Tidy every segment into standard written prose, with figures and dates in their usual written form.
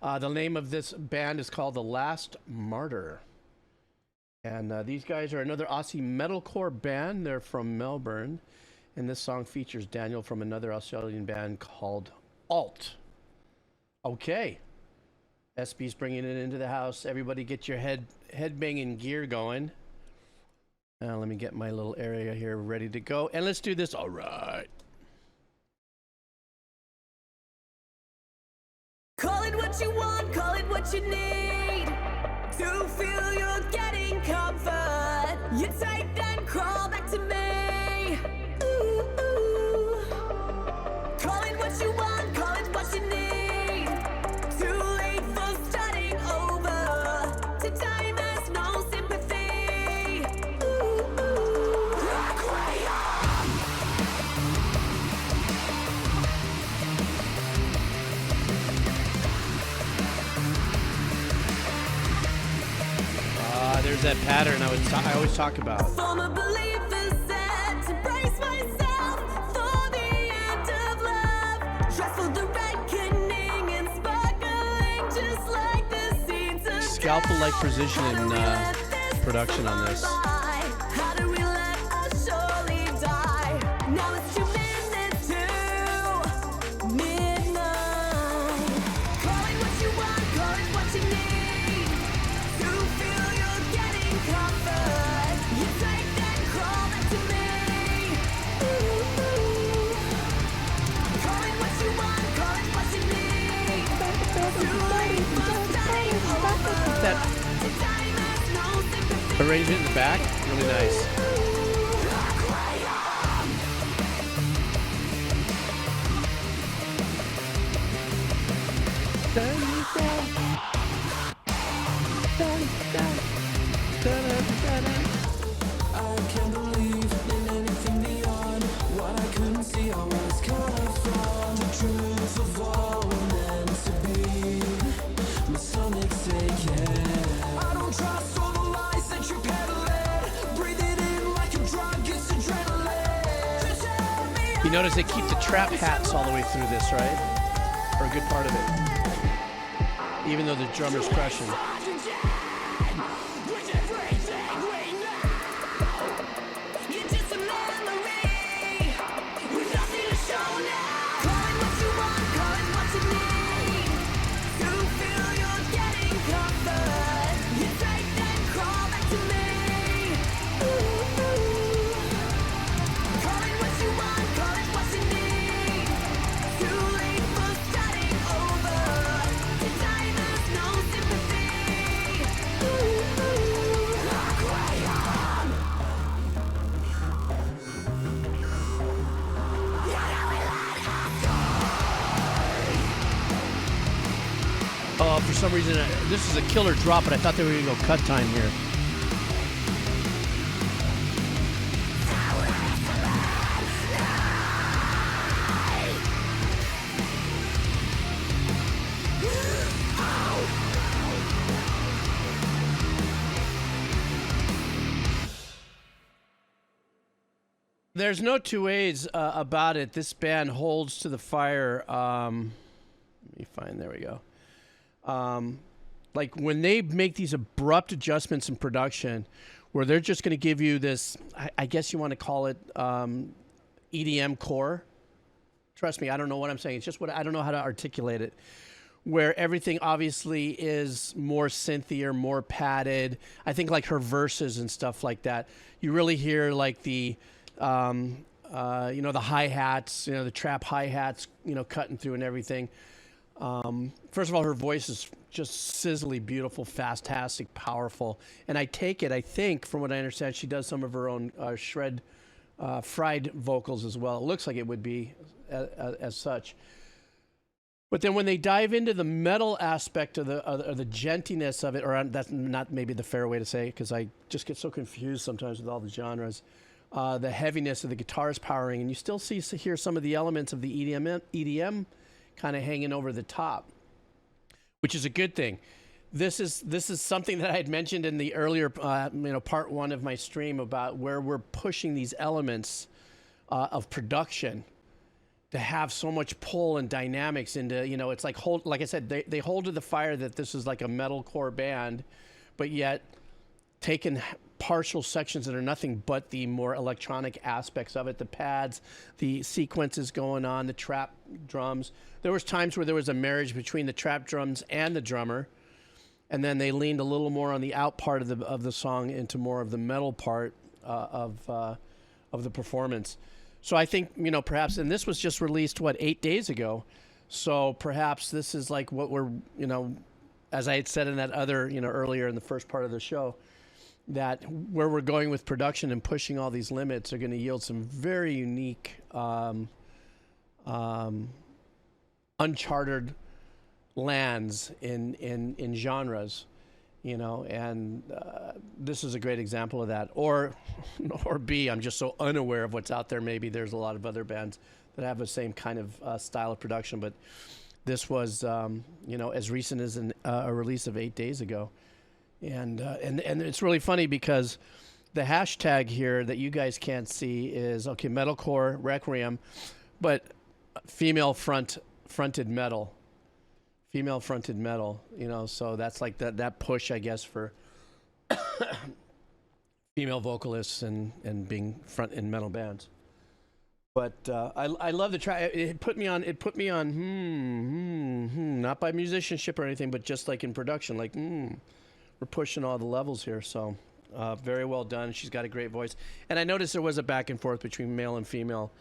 The name of this band is called The Last Martyr. And these guys are another Aussie metalcore band. They're from Melbourne. And this song features Daniel from another Australian band called Alt. Okay. SB's bringing it into the house. Everybody get your headbanging gear going. Let me get my little area here ready to go. And let's do this. All right. Call it what you want, call it what you need. To feel you're getting comfort. You take then crawl back to me. Ooh, ooh. Call it what you want, call it what you need. Too late for starting over. To time there's no sympathy. Ooh, ooh. There's that pattern I always talk about. Former belief is set to brace myself for the end of love. Dress for the reckoning and sparkling just like the seeds of Scalpel-like precision in production on this. How do we let us surely die? Now it's 2 minutes to midnight. Call it what you want, call it what you need. To feel you're getting comfort. You take that crawl back to me. Ooh, ooh. Call it what you want, call it what you need. Too late for starting over. That To time has no sympathy. arrangement in the back, really nice. I can't believe in anything beyond what I couldn't see. I was cut from the truth of all we're meant to be. My stomach's aching. I don't trust all the lies that you're peddling. Breathe it in like a drug, it's adrenaline. You notice they keep the trap hats all the way through this, right? For a good part of it. Even though the drummer's crushing. You're just a memory with nothing to show now. Call it what you want, call it what you need. To feel you're getting comfort. You take that crawl back to me. Ooh, ooh. Call it what you want, call it what you need. Too late for starting over. To die there's no sympathy. Ooh, ooh. Requiem. For some reason, this is a killer drop, but I thought they were going to go cut time here. There's no two ways about it. This band holds to the fire. Let me find, there we go. Like when they make these abrupt adjustments in production where they're just going to give you this, I guess you want to call it EDM core. Trust me, I don't know what I'm saying. It's just what I don't know how to articulate it. Where everything obviously is more synthy or more padded. I think like her verses and stuff like that. You really hear like the, the hi-hats, the trap hi-hats, cutting through and everything. First of all, her voice is just sizzly, beautiful, fantastic, powerful. And I think, from what I understand, she does some of her own fried vocals as well. It looks like it would be as such. But then when they dive into the metal aspect of the gentiness of it, or that's not maybe the fair way to say it, because I just get so confused sometimes with all the genres, the heaviness of the guitars powering, and you still hear some of the elements of the EDM kind of hanging over the top, which is a good thing. This is something that I had mentioned in the earlier, part one of my stream about where we're pushing these elements of production to have so much pull and dynamics into, you know, it's like like I said, they hold to the fire that this is like a metalcore band, but yet taken partial sections that are nothing but the more electronic aspects of it, the pads, the sequences going on, the trap drums. There was times where there was a marriage between the trap drums and the drummer, and then they leaned a little more on the out part of the song into more of the metal part of the performance. So I think, you know, perhaps, and this was just released 8 days ago, so perhaps this is like what we're, you know, as I had said in that other, you know, earlier in the first part of the show, that where we're going with production and pushing all these limits are going to yield some very unique, uncharted lands in genres, you know, and this is a great example of that. Or B, I'm just so unaware of what's out there. Maybe there's a lot of other bands that have the same kind of style of production, but this was, you know, as recent as a release of 8 days ago. And it's really funny because the hashtag here that you guys can't see is, okay, metalcore Requiem, but female-fronted metal, you know, so that's like that push, I guess, for female vocalists and being front in metal bands. But I love the track. It put me on, not by musicianship or anything, but just like in production, like, we're pushing all the levels here, so very well done. She's got a great voice. And I noticed there was a back and forth between male and female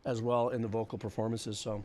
as well in the vocal performances, so